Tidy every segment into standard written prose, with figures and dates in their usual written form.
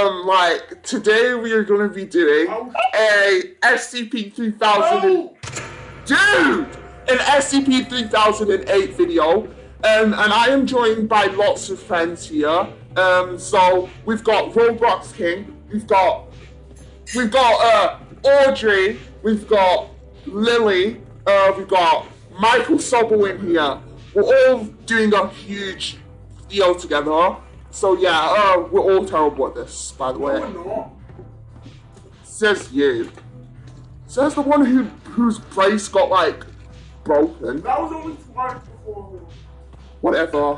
Like, today we are gonna be doing a SCP-3000 an SCP-3008 video. And I am joined by lots of friends here. So we've got 𝒟o𝓃'𝓉, we've got Audrey, we've got Lilly, we've got Michaelsobble in here. We're all doing a huge video together. So yeah, we're all terrible at this, by the way. No, we're not. Says you. Says the one whose brace got like broken. That was only twice before. Whatever.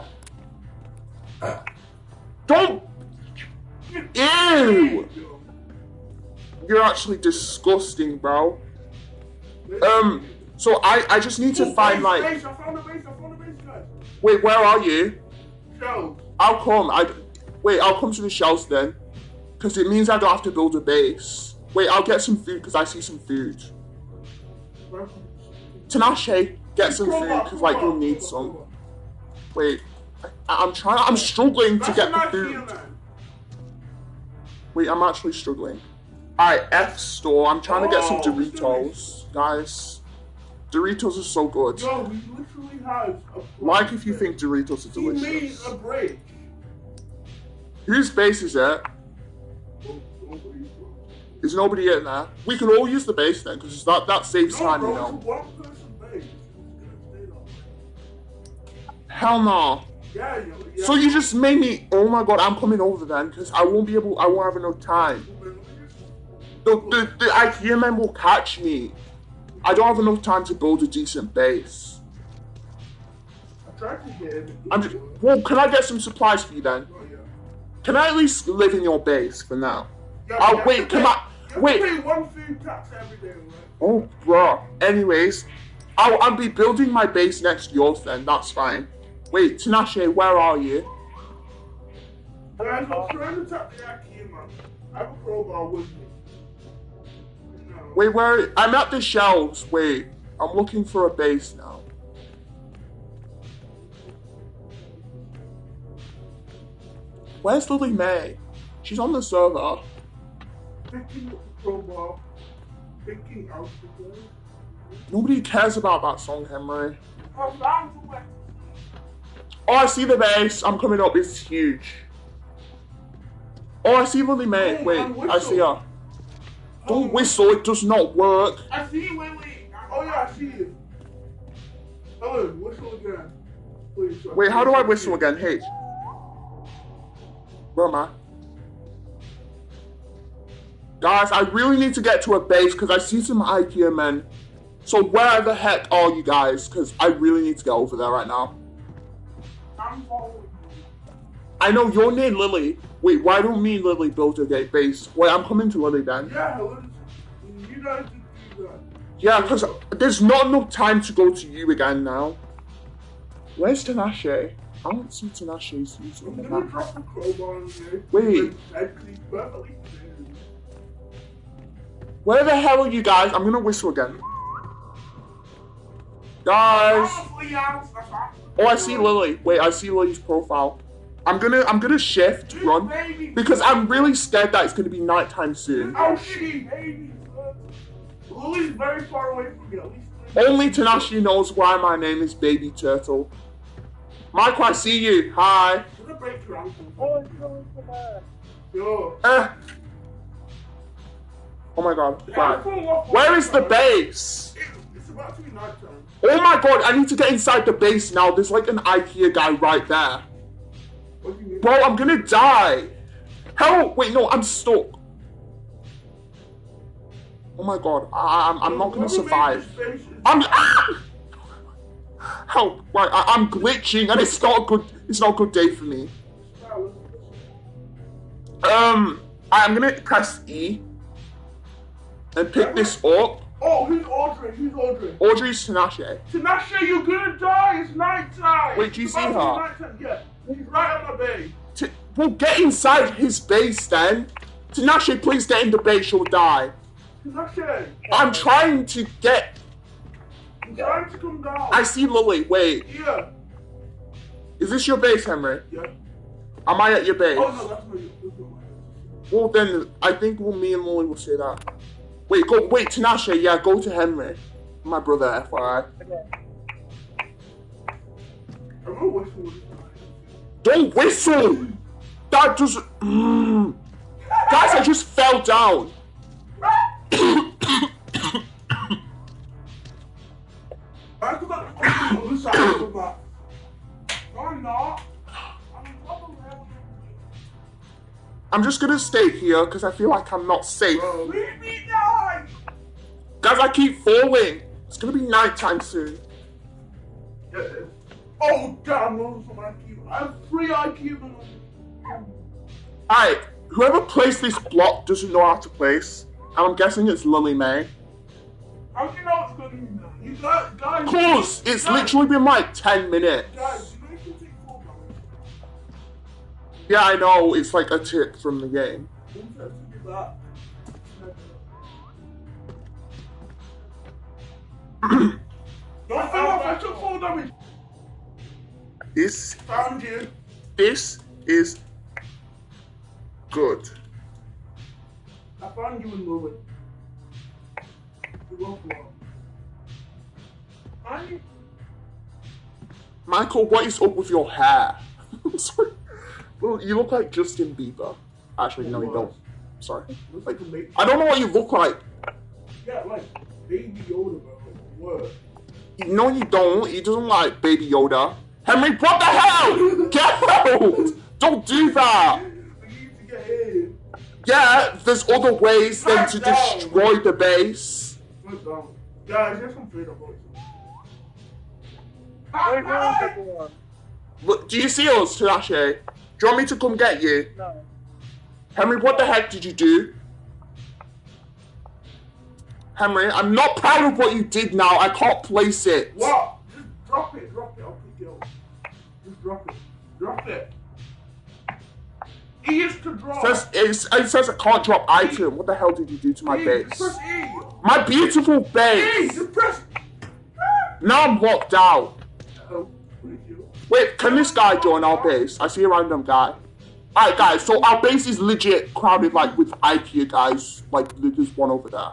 Don't. Ew. You're actually disgusting, bro. So I just need to find like. I found a base, guys. Wait, where are you? Shells. I'll come. I'll come to the shells then, because it means I don't have to build a base. Wait, I'll get some food because I see some food. 𝒟o𝓃'𝓉, get some food because like you'll need some. Wait, I'm struggling to get the food. Wait, I'm actually struggling. Alright, F store. I'm trying to get some Doritos, guys. Doritos are so good. Yo, we literally have a like if you think Doritos are delicious. He made a break. Whose base is it? Is nobody in there? We can all use the base then, because that saves time, you know. Hell no. Yeah. So you just made me. Oh my god, I'm coming over then, because I won't have enough time. The IKEA men will catch me. I don't have enough time to build a decent base. I tried to get it. Well, can I get some supplies for you then? Oh, yeah. Can I at least live in your base for now? Yeah, wait, can I? Wait. Pay one food tax every day, right? Oh, bro. Anyways, I'll be building my base next to yours then. That's fine. Wait, 𝒟o𝓃'𝓉, where are you? Guys, I'm trying to tap the IKEA, man. I have a crowbar with me. No. Wait, where? I'm at the shelves. Wait, I'm looking for a base now. Where's Lily May? She's on the server. Picking up the crowbar. Picking out the door. Nobody cares about that song, Henry. Oh, I see the base. I'm coming up. It's huge. Oh, I see Lily May. Wait, I see her. Don't whistle. It does not work. I see you. Wait. Oh yeah, I see you. Oh, whistle again. Please. Wait, how do I whistle again? H. Where am I? Guys, I really need to get to a base because I see some IKEA men. So where the heck are you guys? Because I really need to get over there right now. I'm following you. I know you're near Lily. Wait, why don't me and Lily build a base? Wait, I'm coming to Lily then. Yeah, you guys do that. Yeah, because there's not enough time to go to you again now. Where's 𝒟o𝓃'𝓉? I don't see 𝒟o𝓃'𝓉's using I'm the gonna map. drop the crowbar on you. Wait. Where the hell are you guys? I'm gonna whistle again. Guys. Oh, I see Lily. Wait, I see Lily's profile. I'm gonna shift run because I'm really scared that it's gonna be nighttime soon. Oh shit, baby. Lily's very far away from me. At least only 𝒟o𝓃'𝓉 knows why my name is Baby Turtle. Michael, I see you. Hi. Yo. Oh my god. Right. Where is the base? It's about to be nighttime. Oh my god, I need to get inside the base now. There's like an IKEA guy right there. What do you mean? Bro, I'm gonna die. Help! Wait, no, I'm stuck. Oh my god, I'm not gonna survive. Help! Right, I'm glitching and it's not a good day for me. I'm gonna press E and pick this up. Oh, who's Audrey? Audrey's 𝒟o𝓃'𝓉. 𝒟o𝓃'𝓉, you're gonna die. It's nighttime. Wait, do you see her? Yeah, she's right on my base. Well, get inside his base then. 𝒟o𝓃'𝓉, please get in the base. You'll die. 𝒟o𝓃'𝓉. I'm trying to get. I'm trying to come down. I see Lily. Wait. Yeah. Is this your base, Henry? Yeah. Am I at your base? Oh no, that's not you. Well then, I think me and Lily will say that. Wait, Tinashe, yeah, go to Henry. My brother, FYI. I'm gonna whistle. Don't whistle! That doesn't... Guys, I just fell down. I could not on the other side of that. No, I'm not. I'm just gonna stay here because I feel like I'm not safe. Leave me die! Guys, I keep falling. It's gonna be nighttime soon. Oh damn, those are my IQ. I have 3 IQ. Alright, whoever placed this block doesn't know how to place. And I'm guessing it's Lily May. How do you know it's gonna be now? You guys. Of course, it's literally been like 10 minutes. Guys, you know you can take 4 damage. Yeah, I know, it's like a tip from the game. Don't have to do that. Don't fell off, I took 4 damage. This Found you. is good. I found you in Lily. You both won. Michael, what is up with your hair? Sorry. Well, you look like Justin Bieber. Actually, no, you don't. Sorry. Like, I don't know what you look like. Yeah, like Baby Yoda, bro. What? No, you don't. He doesn't like Baby Yoda. Henry, what the hell? Get out! Don't do that! We need to get in. Yeah, there's other ways than to destroy the base. Look down. Guys, here's some freedom boys. Look, do you see us, Tinashe? Do you want me to come get you? No. Henry, what the heck did you do? Henry, I'm not proud of what you did now. I can't place it. What? Just drop it, I'll pick it up. Just drop it. E is to drop. It says I can't drop item. What the hell did you do to my base? Press E. My beautiful base. E, just press. Now I'm locked out. Oh, thank you. Wait, can this guy join our base? I see a random guy. Alright guys, so our base is legit crowded like with IKEA guys. Like there's one over there.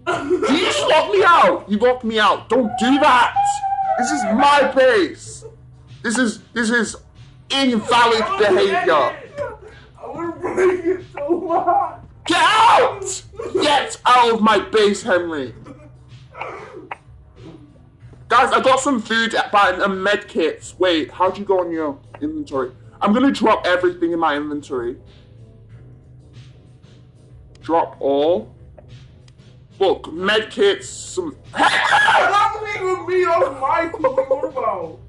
You just locked me out! You locked me out. Don't do that! This is my base! This is invalid behavior. I want to break it so much. Get out! Get out of my base, Henry. Guys, I got some food and med kits. Wait, how'd you go on your inventory? I'm gonna drop everything in my inventory. Drop all. Look, med kits, some... That was even me, that was Michael. What about?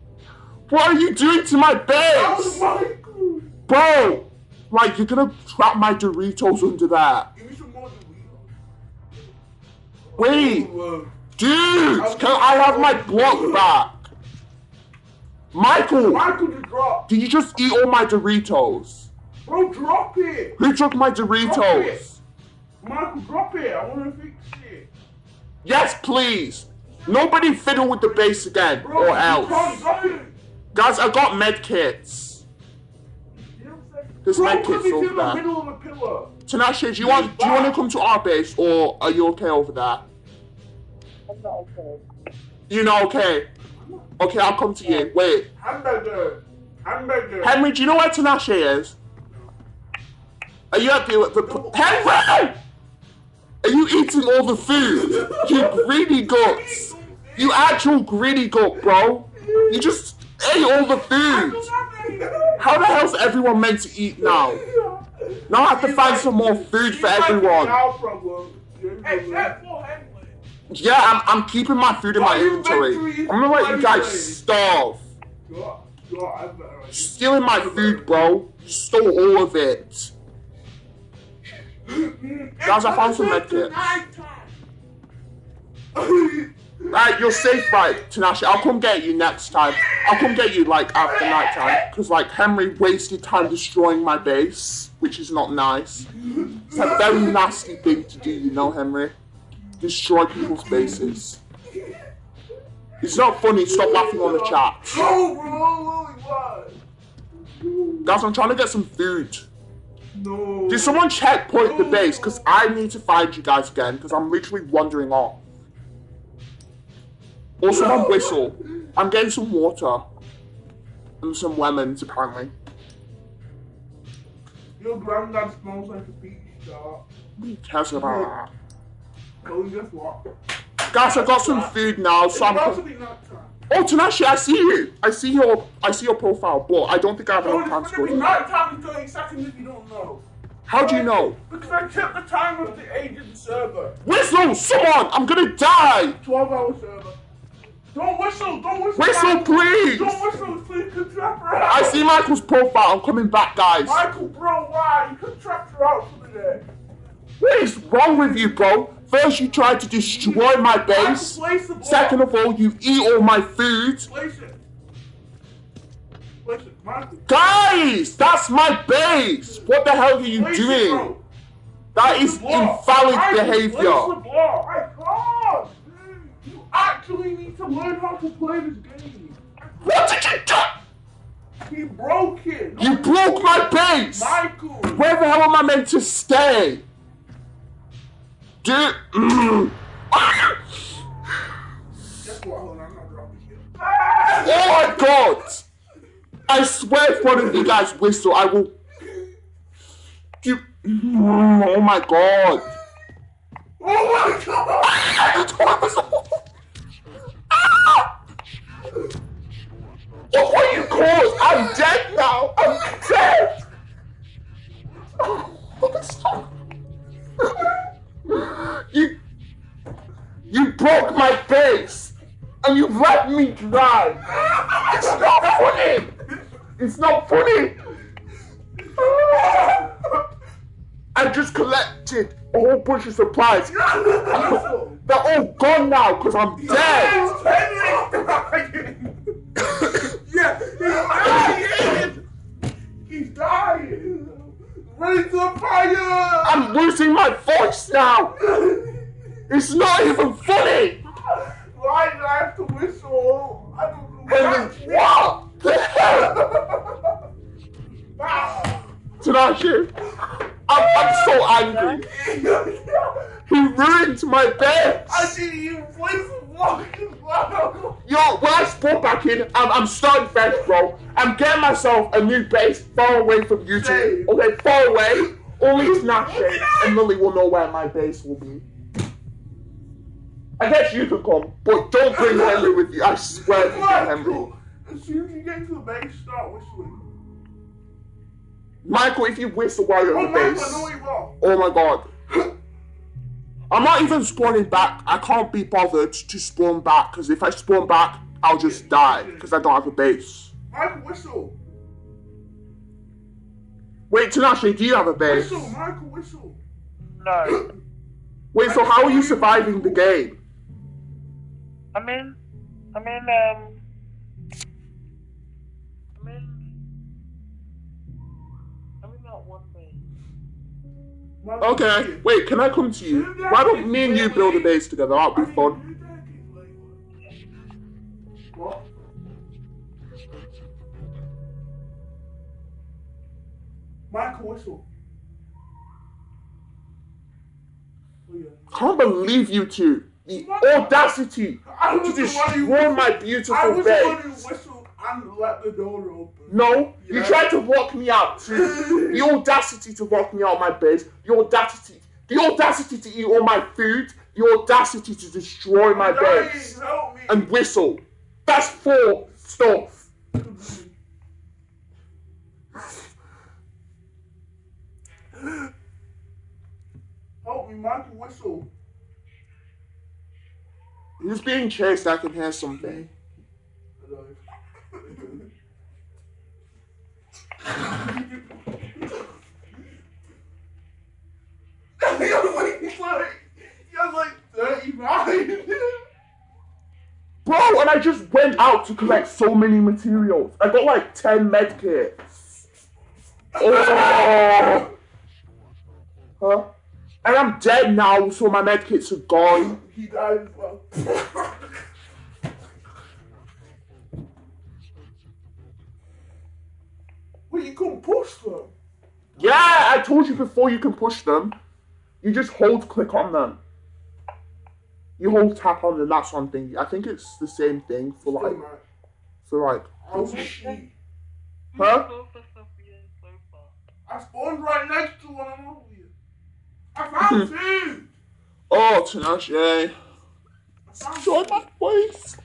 What are you doing to my That was base? Michael. Bro! Like, you're gonna trap my Doritos under there. Give me some more Doritos. Wait! Oh, Dude! Can I have my block back? Michael! Michael, just drop. Did you just eat all my Doritos? Bro, drop it. Who took my Drop Doritos? it. Michael, drop it. I want to fix it. Yes, please! Nobody fiddle with the base again, Bro, or you can't else. drop it. Guys, I got med kits. There's Bro, med because kits it's over in the there. middle of a pillar. Tinashe, do you want to come to our base, or are you okay over there? I'm not okay. You're not okay? Okay, I'll come to you. Wait. Hamburger. Henry, do you know where Tinashe is? Are you at the Henry! Are you eating all the food? You greedy guts. You actual greedy gut, bro. You just ate all the food. How the hell's everyone meant to eat now? Now I have to find some more food for everyone. Except for Henry. Yeah, I'm keeping my food in my inventory. I'm gonna let you guys starve. Stealing my food, bro. You stole all of it. Guys, I found some medkits. Right, you're safe, right, Tinashe. I'll come get you next time. I'll come get you, like, after night time. Because, like, Henry wasted time destroying my base, which is not nice. It's a very nasty thing to do, you know, Henry. Destroy people's bases. It's not funny. Stop laughing on the chat. No, bro. Guys, I'm trying to get some food. No. Did someone checkpoint the base? Because I need to find you guys again, because I'm literally wandering off. Also, my whistle. I'm getting some water. And some lemons, apparently. Your granddad smells like a beach star. Who cares about that? Oh, guess what? Guys, I got some food now, so I'm... Oh, Tinashe, I see you. I see your profile, but I don't think I have enough time to go to night time in 30 seconds if you don't know. How do you know? Because I checked the time of the age of the server. Whistle, someone! I'm gonna die! 12-hour server. Don't whistle, don't whistle. Whistle, please! Don't whistle, please, you can trap her out. I see Michael's profile. I'm coming back, guys. Michael, bro, why? You can trap her out for the day. What is wrong with you, bro? First, you tried to destroy my base. Second of all, you eat all my food. Place it. Place it, Michael. Guys, that's my base. What the hell are you doing? That is invalid behavior. I can't. You actually need to learn how to play this game. What did you do? He broke it. You broke my base. Michael. Where the hell am I meant to stay? Dude. Guess what? Hold on, I'm not dropping you. Oh my god! I swear if one of you guys whistle, I will... You... Oh my god! Oh my god! What are you called? I'm dead now! I'm dead! Stop. You broke my base! And you let me drive! It's not funny! It's not funny! I just collected a whole bunch of supplies. They're all gone now because I'm dead! Yeah, he's dying! Ready to the fire! I'm losing my voice now! It's not even funny! Why do I have to whistle? I don't know. And then, what the hell? Tinashe, I'm so angry. He ruined my bed. I didn't even play for fucking well. Yo, when I spawn back in, I'm starting fresh, bro. I'm getting myself a new base far away from you two. Okay, far away. Only Tinashe and Lilly will know where my base will be. I guess you could come, but don't bring Henry with you. I swear to God, Henry. As soon as you get to the base, start whistling. Michael, if you whistle while you're on the base. Michael, I know you will. Oh my god. I'm not even spawning back. I can't be bothered to spawn back, because if I spawn back, I'll just die, because I don't have a base. Michael, whistle. Wait, Tinashe, do you have a base? Whistle, Michael, whistle. No. Wait, so how are you surviving the game? I'm in that one thing. Okay, wait, can I come to you? Why don't me and you build a base together? That'll be fun. What? Michael, whistle. Oh, yeah. Can't believe you two. The audacity to destroy my beautiful base. I was the one who whistled and let the door open. No, you tried to lock me out too. The audacity to lock me out of my base. The audacity to eat all my food. The audacity to destroy my base. Help me. And whistle. That's 4 stuff. Help me, Michael, whistle. He's being chased. I can hear something. You're like 35. Bro, and I just went out to collect so many materials. I got like 10 medkits. Oh. Huh? And I'm dead now, so my medkits are gone. He died as well. Well, you couldn't push them. Yeah, I told you before you can push them. You just click on them. You hold tap on them, that's one thing. I think it's the same thing for like... Oh shit. Huh? I spawned right next to one. I'm over here. I found food. Oh, Tinashe. Enjoy my voice.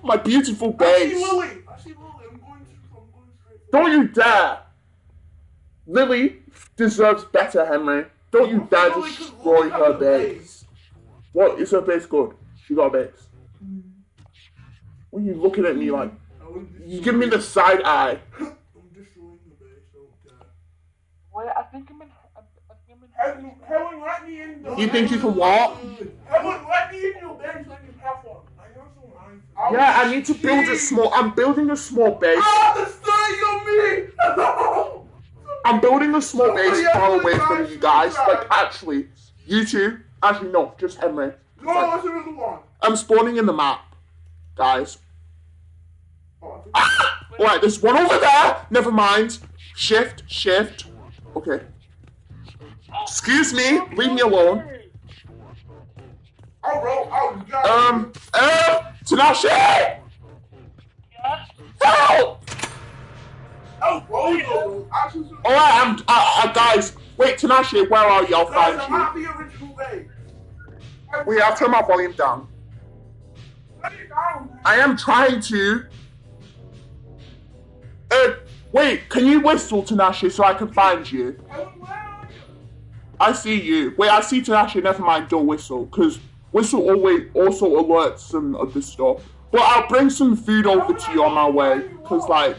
My beautiful base. I see Lily. I'm going straight. Don't you dare. Lily deserves better, Henry. Don't you dare destroy her base. What? Is her base good? She got a base. What are you looking at me like? You give me the side eye. I'm destroying the base. Don't care. Wait, I think I'm in. Helen, let me in. You think you can what? Helen, let me in your base so I can have one. I have some iron. Yeah, I need to build a small... I'm building a small base. Ah, the stay on me! I'm building a small base far away from you guys. Like, actually, you two. Actually, no, just Henry. No, that's another one. I'm spawning in the map, guys. Alright, there's one over there. Never mind. Shift. Okay. Excuse me. Leave me alone. Tinashe! Yeah? Help! Alright, guys. Wait, Tinashe, where are you? I'll find I'm you. at the original base. Wait, I'll turn my volume down. I am trying to. Wait, can you whistle, Tinashe, so I can find you? I see you. Wait, I see Tinashe, never mind, don't whistle, because whistle always also alerts some other stuff. But I'll bring some food over to you on my way, because like...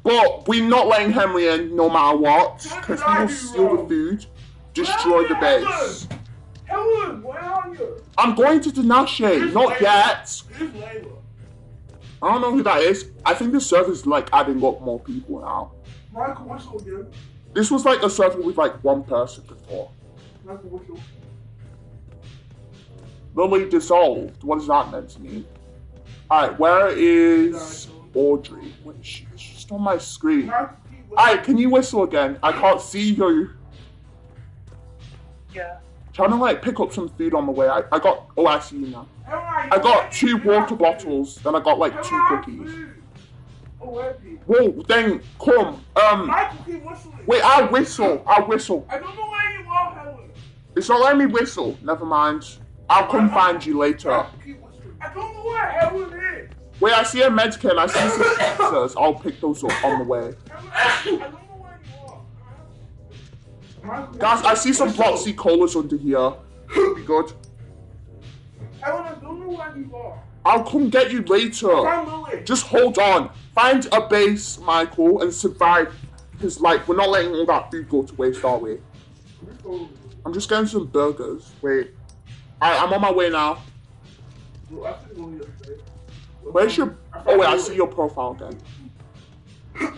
But we're not letting Henry in no matter what, because he will steal the food, destroy the base. Helen, where are you? I'm going to Tinashe, not yet. Who's Layla? I don't know who that is. I think the server's like adding up more people now. Michael Whistle again. This was like a server with like one person before. Michael Whistle. Lilly dissolved. What does that mean to me? Alright, where is Audrey? Wait, she's on my screen. Alright, can you whistle again? I can't see you. Yeah. Trying to like pick up some food on the way. I got, oh, I see you now. I got 2 water bottles, then I got like 2 cookies. Whoa, then come. Wait, I'll whistle. I don't know where you are, Helen. It's not letting me whistle. Never mind. I'll come find you later. I don't know where Helen is. Wait, I see a medkit. I see some pizzas. I'll pick those up on the way. I don't know where you are. Guys, I see some 𝒾𝓃𝒀𝓊s under here. Could be good. Helen, I don't know where you are. I'll come get you later. Just hold on. Find a base, Michael, and survive. Because, like, we're not letting all that food go to waste, are we? I'm just getting some burgers. Wait. I'm on my way now. Where's your... Oh, wait, I see your profile again. I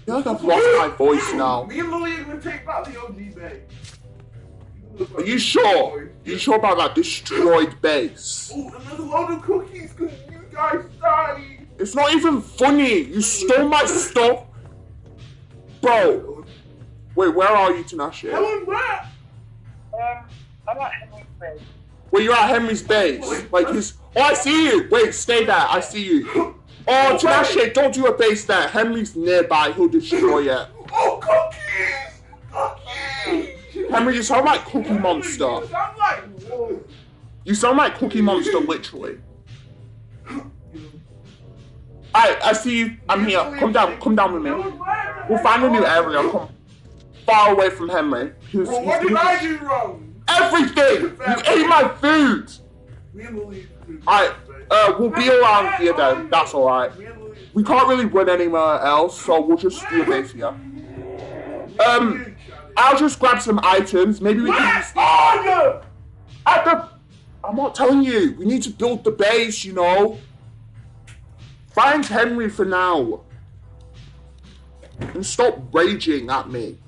feel like I've lost my voice now. Me and Lily are going to take back the OG base. Are you sure? Are you sure about that destroyed base? Oh, another load of cookies because you guys died. It's not even funny. You stole my stuff. Bro. Wait, where are you, Tinashe? Helen, where? I'm at Henry's base. Wait, you're at Henry's base. Like his... Oh, I see you. Wait, stay there. I see you. Oh, Tinashe, don't do a base there. Henry's nearby. He'll destroy it. Oh, cookies! Cookies! Henry, you sound like Cookie Monster. You sound like Cookie Monster, literally. Alright, I see you. I'm here. Come down with me. We'll find a new area. Come far away from Henry. What did I do wrong? Everything! You ate my food! Alright, we'll be around here then. That's alright. We can't really run anywhere else, so we'll just do a base here. I'll just grab some items. Maybe we can use... I'm not telling you. We need to build the base, you know. Find Henry for now. And stop raging at me.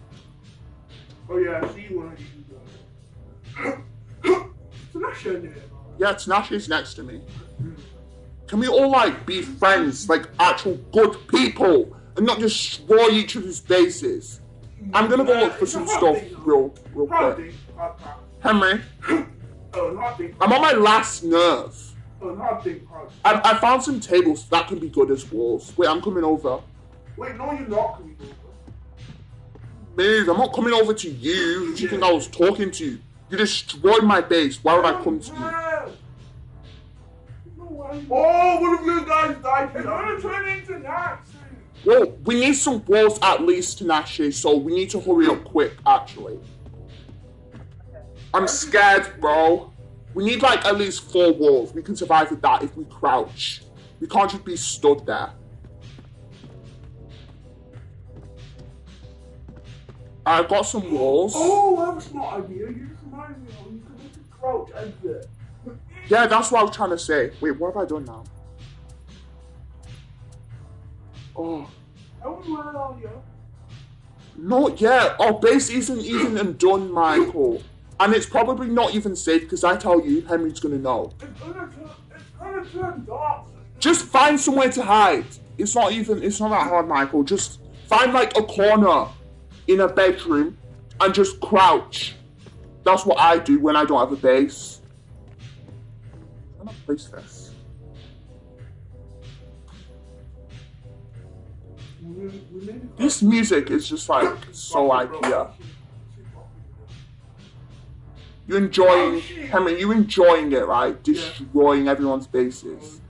Oh yeah, I see you when I do that. Tinashe there. Yeah, Tinashe's next to me. Can we all like be friends, like actual good people, and not destroy each other's bases? I'm gonna go look for some stuff real quick. Henry, I'm on my last nerve. I found some tables that can be good as walls. Wait, I'm coming over. Wait, no, you're not coming over. Move, I'm not coming over to you. Who do you think I was talking to? You destroyed my base. Why would I come to you? Oh, one of you guys died. It's gonna turn into that. Well, we need some walls at least to 𝒵𝓕, so we need to hurry up quick, actually. I'm scared, bro. We need like at least 4 walls. We can survive with that if we crouch. We can't just be stood there. I've got some walls. Oh, I have a smart idea. You just reminded me how you can make a crouch exit. Yeah, that's what I was trying to say. Wait, what have I done now? Oh. Where are you? Not yet. Our base isn't even done, Michael. And it's probably not even safe because I tell you, Henry's gonna know. It's gonna turn dark. Just find somewhere to hide. It's not that hard, Michael. Just find like a corner in a bedroom and just crouch. That's what I do when I don't have a base. I'm gonna place this. This music is just like so IKEA. You enjoying, Henry, you enjoying it, right? Destroying everyone's bases.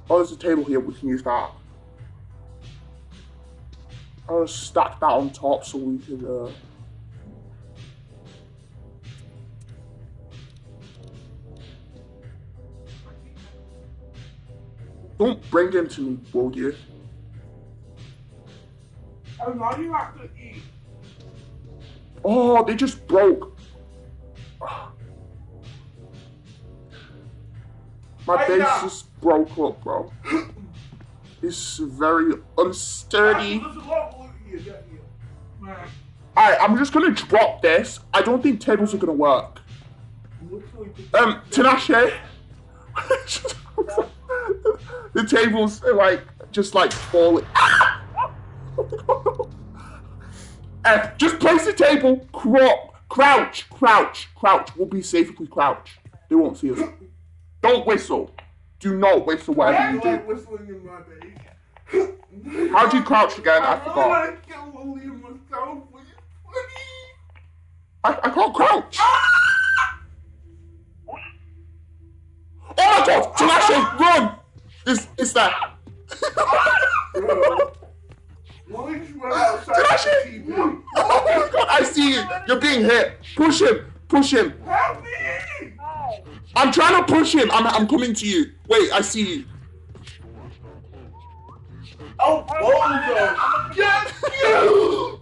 Oh, there's a table here, we can use that. I'll stack that on top so we can, Don't bring him to me, will you? Oh, now you have to eat. Oh, they just broke. My base just broke up, bro. It's very unsturdy. Alright, I'm just gonna drop this. I don't think tables are gonna work. 𝒟o𝓃'𝓉. The tables are like, just like falling. Just place the table, crouch. We'll be safe if we crouch. They won't see us. Don't whistle. Do not whistle whatever you do. Whistling in my base. How do you crouch again? I forgot. I can't crouch. Oh my god! 𝒟o𝓃'𝓉, run! It's that. 𝒟o𝓃'𝓉! Oh my god, I see you. You're being hit. Push him. Help me! I'm trying to push him. I'm coming to you. Wait, I see you. Oh, bozo! Get you!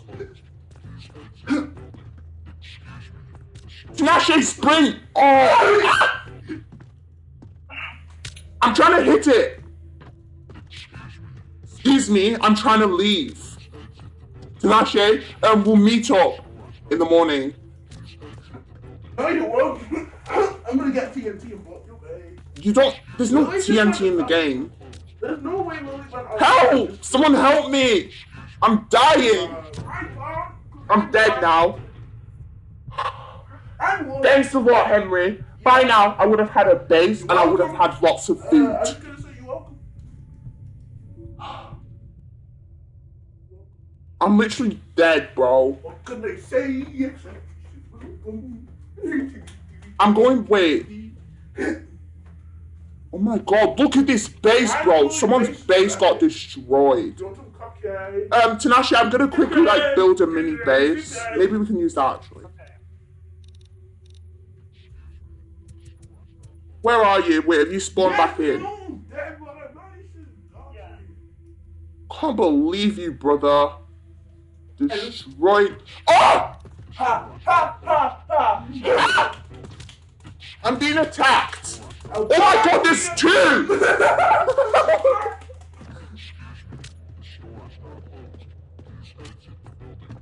𝒟o𝓃'𝓉, sprint! Oh! I'm trying to hit it. Excuse me, I'm trying to leave. 𝒟o𝓃'𝓉, we'll meet up in the morning. No, you won't. I'm gonna get TNT and block your base. You don't. There's no TNT in the game. There's no way Lily went out. Help! Someone help me! I'm dying. I'm dead now. Thanks a lot, Henry. By now, I would have had a base and I would have had lots of food. I was gonna say you're welcome. I'm literally dead, bro. What can they say? I'm going, wait. Oh my god, look at this base, bro. Someone's base got destroyed. 𝒟o𝓃'𝓉, I'm gonna quickly like build a mini base. Maybe we can use that actually. Where are you? Wait, have you spawned back in? Can't believe you, brother. Destroyed. Oh! I'm being attacked. Oh my god, there's 2!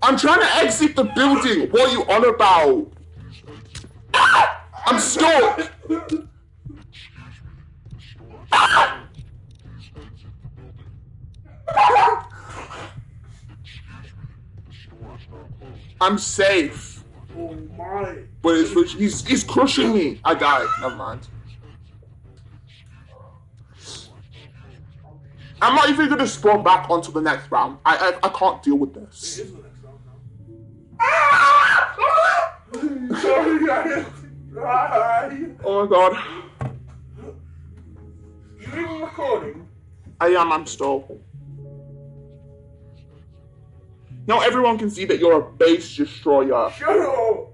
I'm trying to exit the building. What are you on about? I'm stuck. I'm safe. Oh my. But he's crushing me. I died. Never mind. I'm not even gonna spawn back onto the next round. I can't deal with this. It is the next round now. Sorry, guys. Oh my god. You even recording? I am. I'm still. Now everyone can see that you're a base destroyer. Shut up.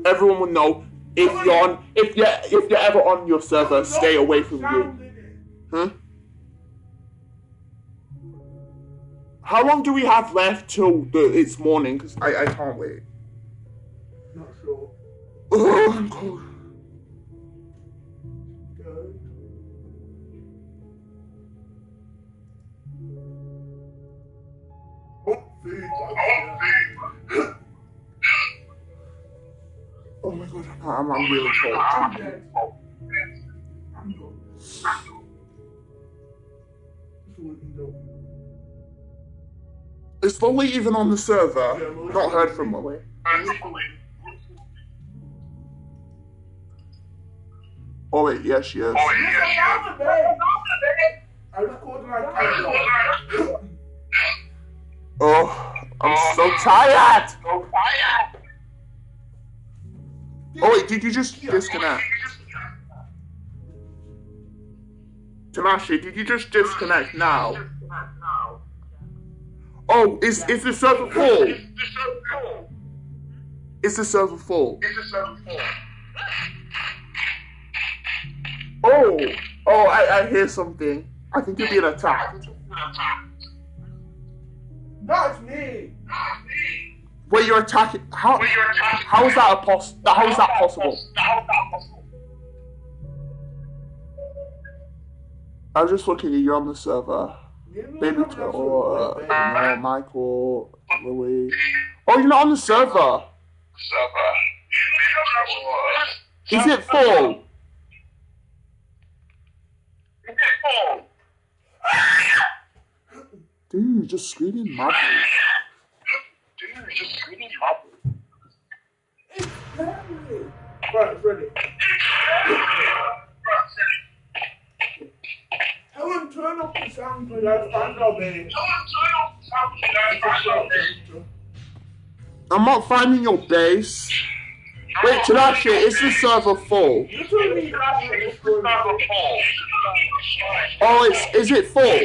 Everyone will know if you're ever on your server, stay away from you. Huh? How long do we have left till it's morning? Because I can't wait. Not sure. Oh, I'm cold. Good. Oh my god, I'm really cold. I'm dead. I'm good. Just want you know. Is Lilly even on the server? Yeah, Not heard from Lilly. Oh wait, yes she is. I recorded like Oh, I'm so tired! Oh wait, did you just disconnect? Tamashi, did you just disconnect now? Oh, is the server full? Is the server full? Oh, I hear something. I think you're being attacked. That's me. Wait, you're attacking? How is that possible? I'm just looking at you on the server. Baby Tor, Michael, Lilly. Oh, you're not on the server. Is it full? Dude, just screaming madly. Right, ready. Helen, turn up the sound, please. I've found our base. I'm not finding your base. Wait, Tanashi, is the server full? You told me that it's full. Oh, is it full?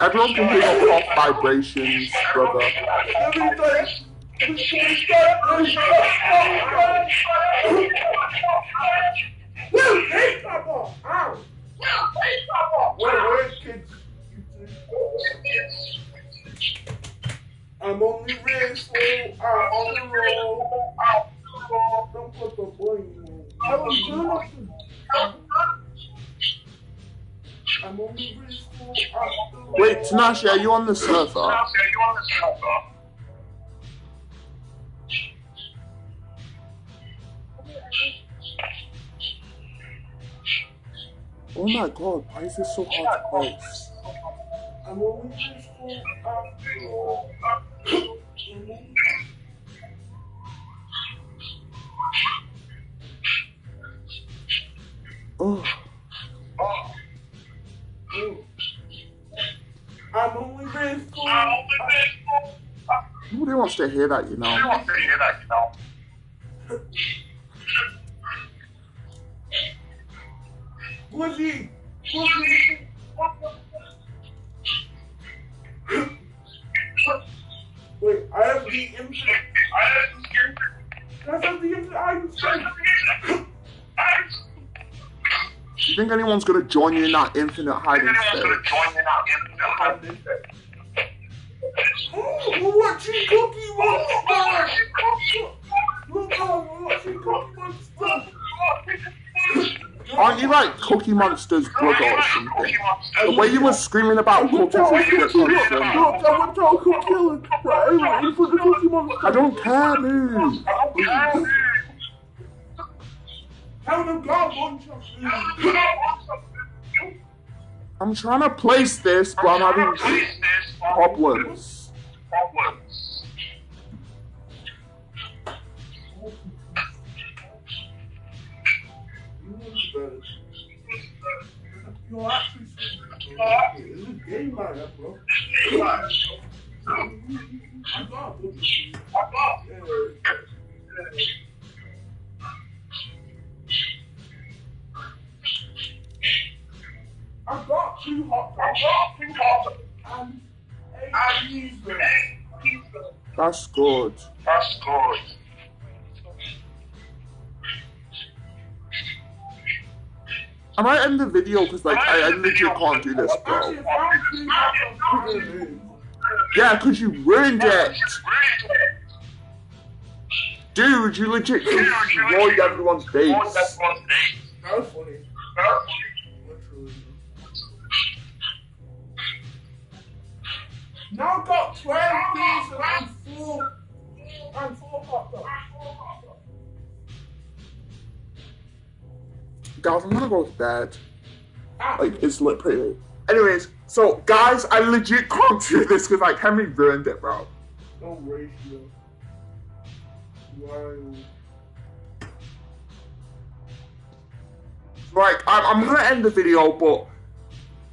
Everyone can hear your cough vibrations, brother. I'm only raceful, I'm on the roll. Don't put the boy in the I'm only raceful, Wait, Tanashi, are you on the server? Oh my god, why is this so hard to place? I'm only raceful, Oh. I'm only raceful. Nobody wants to hear that, you know. Woody! Wait, I have the infinite. That's not the infinite item. Do you think anyone's gonna join you in that infinite hiding state? Oh, watching Cookie Monster! Look, I'm watching Cookie Monster! Aren't you like Cookie Monster's brother or something? The way you were screaming about cookies is a bit concerning. Look, I went to Uncle Killer. Right, waiting for the Cookie Monster. I don't care, move. Please. Tell them God wants you. I'm trying to place this, but I'm having problems. You're actually it's a game like that, bro. I got I got 2 hot dogs and 8 cheeseburgers. That's good. I might end the video because like I literally can't do this, bro. Actually, if I'm 2 hot dogs, Yeah, because you ruined it. Dude, you legit destroyed everyone's base. that was funny. Literally. Now I've got 12 pieces and 4 hot dogs. Guys, I'm gonna go to bed. Like, it's lit pretty late. Anyways, so guys, I legit can't do this because like Henry ruined it, bro. No ratio. Wild. Like, I'm gonna end the video, but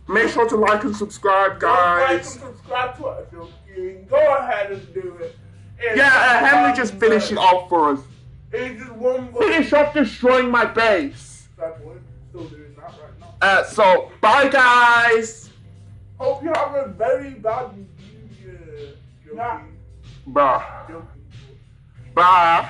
make sure to like and subscribe, guys. Like and subscribe to us, okay? Go ahead and do it. Yeah, Henry just finished it off for us. It's just one more. Finish off destroying my base. That boy, still doing that right now. So, bye guys. Hope you have a very bad New Year. Bye. Bye.